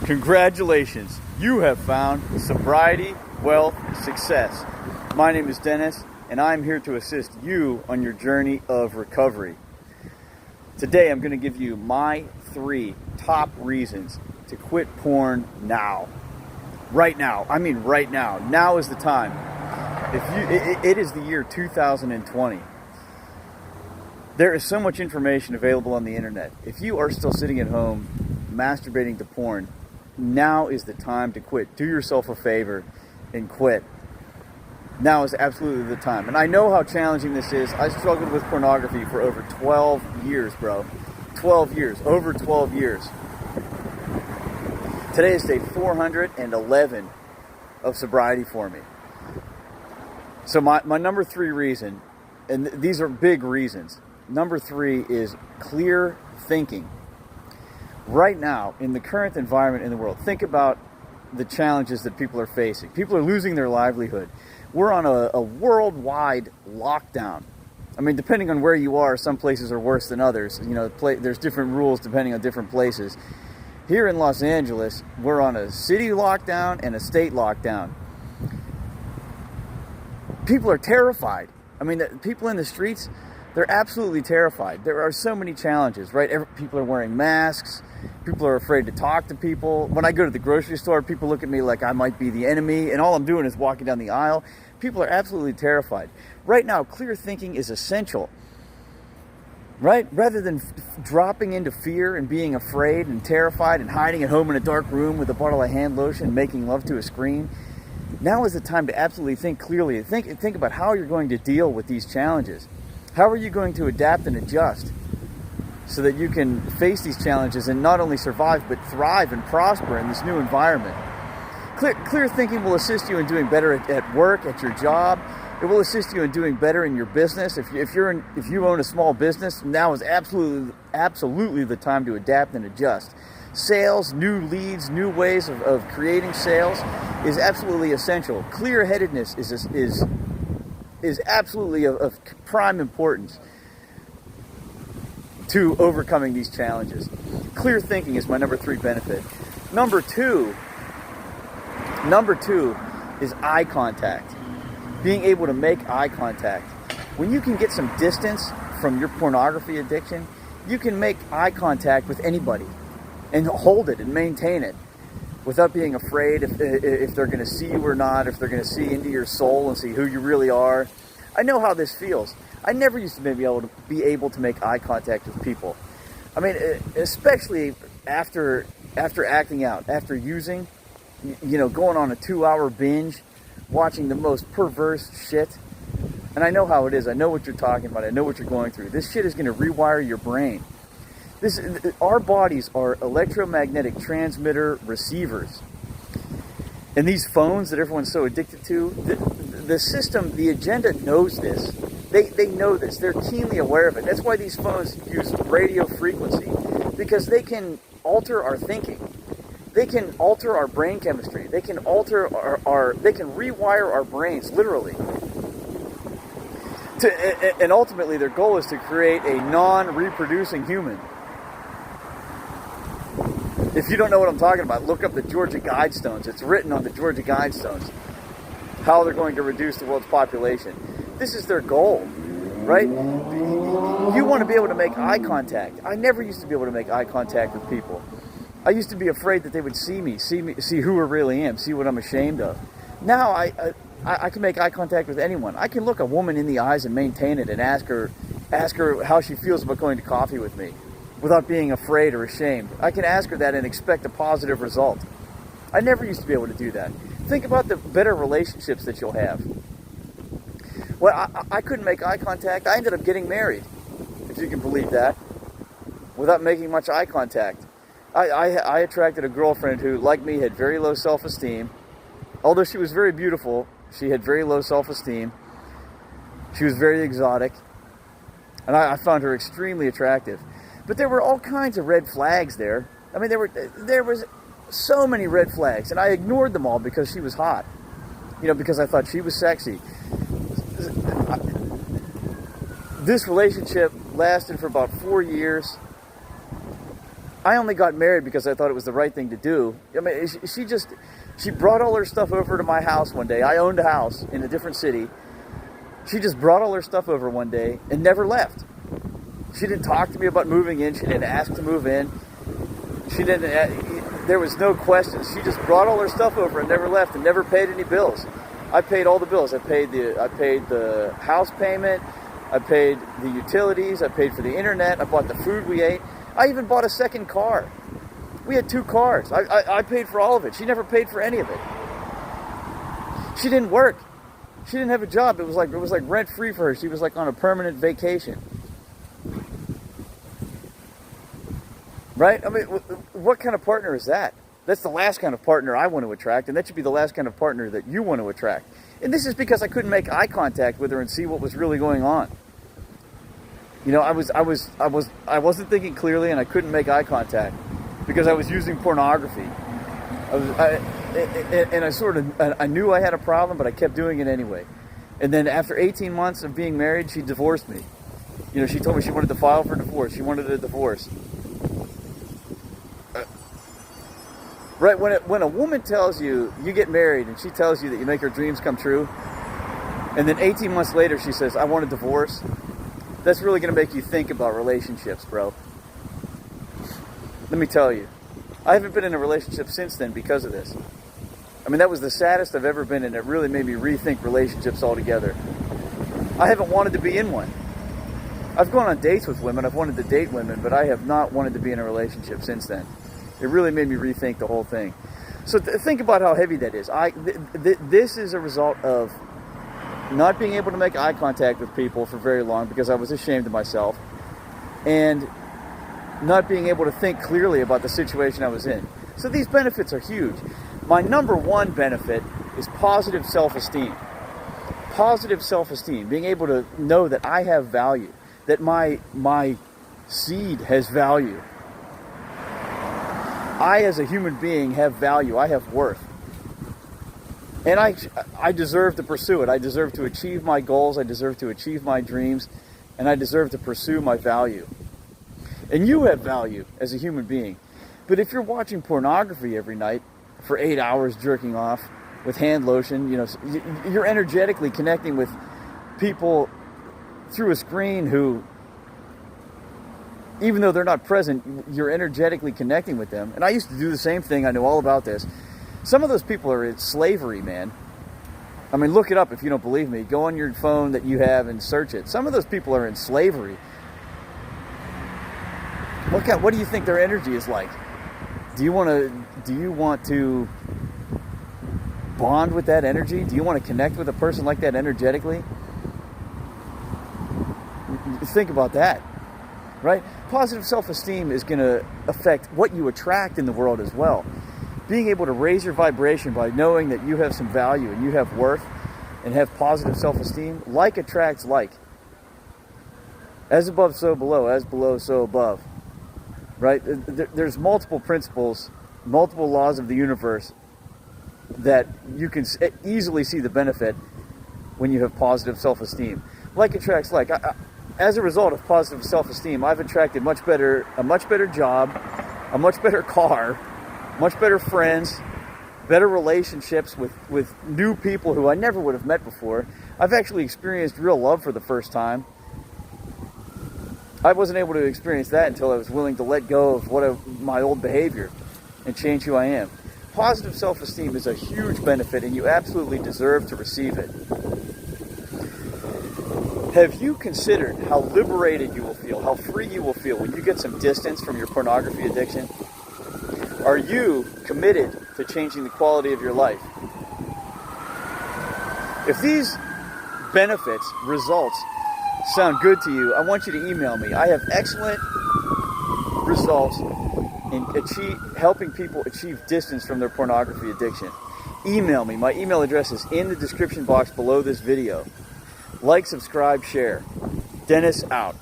Congratulations, you have found sobriety, wealth, success. My name is Dennis, and I'm here to assist you on your journey of recovery. Today, I'm going to give you my 3 top reasons to quit porn now. Right now. I mean right now. Now is the time. It is the year 2020. There is so much information available on the internet. If you are still sitting at home masturbating to porn, now is the time to quit. Do yourself a favor and quit. Now is absolutely the time. And I know how challenging this is. I struggled with pornography for over 12 years, bro. 12 years. Over 12 years. Today is day 411 of sobriety for me. So my number 3 reason, and these are big reasons. Number 3 is clear thinking. Right now, in the current environment in the world, think about the challenges that people are facing. People are losing their livelihood. We're on a worldwide lockdown. I mean, depending on where you are, some places are worse than others. You know, there's different rules depending on different places. Here in Los Angeles, we're on a city lockdown and a state lockdown. People are terrified. I mean, the people in the streets, they're absolutely terrified. There are so many challenges, right? People are wearing masks. People are afraid to talk to people. When I go to the grocery store, people look at me like I might be the enemy, and all I'm doing is walking down the aisle. People are absolutely terrified. Right now, clear thinking is essential, right? Rather than dropping into fear and being afraid and terrified and hiding at home in a dark room with a bottle of hand lotion and making love to a screen, now is the time to absolutely think clearly. Think about how you're going to deal with these challenges. How are you going to adapt and adjust so that you can face these challenges and not only survive, but thrive and prosper in this new environment? Clear thinking will assist you in doing better at work, at your job. It will assist you in doing better in your business. If you own a small business, now is absolutely the time to adapt and adjust. Sales, new leads, new ways of creating sales is absolutely essential. Clear-headedness is absolutely of prime importance to overcoming these challenges. Clear thinking is my number 3 benefit. Number two is eye contact. Being able to make eye contact. When you can get some distance from your pornography addiction, you can make eye contact with anybody and hold it and maintain it without being afraid if they're going to see you or not, if they're going to see into your soul and see who you really are. I know how this feels. I never used to be able to make eye contact with people. I mean, especially after acting out, after using, going on a 2-hour binge, watching the most perverse shit. And I know how it is. I know what you're talking about. I know what you're going through. This shit is going to rewire your brain. Our bodies are electromagnetic transmitter receivers. And these phones that everyone's so addicted to, the system, the agenda knows this. They know this. They're keenly aware of it. That's why these phones use radio frequency, because they can alter our thinking. They can alter our brain chemistry. They can alter they can rewire our brains, literally. And ultimately, their goal is to create a non-reproducing human. If you don't know what I'm talking about, look up the Georgia Guidestones. It's written on the Georgia Guidestones how they're going to reduce the world's population. This is their goal, right? You want to be able to make eye contact. I never used to be able to make eye contact with people. I used to be afraid that they would see who I really am, see what I'm ashamed of. Now I can make eye contact with anyone. I can look a woman in the eyes and maintain it and ask her how she feels about going to coffee with me without being afraid or ashamed. I can ask her that and expect a positive result. I never used to be able to do that. Think about the better relationships that you'll have. Well, I couldn't make eye contact. I ended up getting married, if you can believe that, without making much eye contact. I attracted a girlfriend who, like me, had very low self-esteem. Although she was very beautiful, she had very low self-esteem. She was very exotic. And I found her extremely attractive. But there were all kinds of red flags there. I mean, there was so many red flags, and I ignored them all because she was hot. Because I thought she was sexy. This relationship lasted for about 4 years. I only got married because I thought it was the right thing to do. I mean, she brought all her stuff over to my house one day. I owned a house in a different city. She just brought all her stuff over one day and never left. She didn't talk to me about moving in. She didn't ask to move in. There was no question. She just brought all her stuff over and never left and never paid any bills. I paid all the bills. I paid the house payment. I paid the utilities. I paid for the internet. I bought the food we ate. I even bought a second car. We had 2 cars. I paid for all of it. She never paid for any of it. She didn't work. She didn't have a job. It was like rent free for her. She was like on a permanent vacation. Right? I mean, what kind of partner is that? That's the last kind of partner I want to attract, and that should be the last kind of partner that you want to attract. And this is because I couldn't make eye contact with her and see what was really going on. You know, I wasn't thinking clearly, and I couldn't make eye contact because I was using pornography. I knew I had a problem, but I kept doing it anyway. And then after 18 months of being married, she divorced me. You know, she told me she wanted to file for divorce. She wanted a divorce. Right, when a woman tells you get married and she tells you that you make her dreams come true, and then 18 months later she says, I want a divorce, that's really going to make you think about relationships, bro. Let me tell you, I haven't been in a relationship since then because of this. I mean, that was the saddest I've ever been, and it really made me rethink relationships altogether. I haven't wanted to be in one. I've gone on dates with women, I've wanted to date women, but I have not wanted to be in a relationship since then. It really made me rethink the whole thing. So think about how heavy that is. This is a result of not being able to make eye contact with people for very long because I was ashamed of myself, and not being able to think clearly about the situation I was in. So these benefits are huge. My number one benefit is positive self-esteem. Positive self-esteem, being able to know that I have value, that my seed has value. I, as a human being, have value. I have worth. And I deserve to pursue it. I deserve to achieve my goals. I deserve to achieve my dreams. And I deserve to pursue my value. And you have value as a human being. But if you're watching pornography every night for 8 hours jerking off with hand lotion, you know, you're energetically connecting with people through a screen who, even though they're not present, you're energetically connecting with them. And I used to do the same thing. I know all about this. Some of those people are in slavery, man. I mean, look it up if you don't believe me. Go on your phone that you have and search it. Some of those people are in slavery. What do you think their energy is like? Do you want to bond with that energy? Do you want to connect with a person like that energetically? Think about that. Right? Positive self-esteem is going to affect what you attract in the world as well. Being able to raise your vibration by knowing that you have some value and you have worth and have positive self-esteem, like attracts like. As above, so below. As below, so above. Right? There's multiple principles, multiple laws of the universe that you can easily see the benefit when you have positive self-esteem. Like attracts like. As a result of positive self-esteem, I've attracted a much better job, a much better car, much better friends, better relationships with new people who I never would have met before. I've actually experienced real love for the first time. I wasn't able to experience that until I was willing to let go of my old behavior and change who I am. Positive self-esteem is a huge benefit, and you absolutely deserve to receive it. Have you considered how liberated you will feel, how free you will feel when you get some distance from your pornography addiction? Are you committed to changing the quality of your life? If these benefits, results, sound good to you, I want you to email me. I have excellent results in helping people achieve distance from their pornography addiction. Email me. My email address is in the description box below this video. Like, subscribe, share. Dennis out.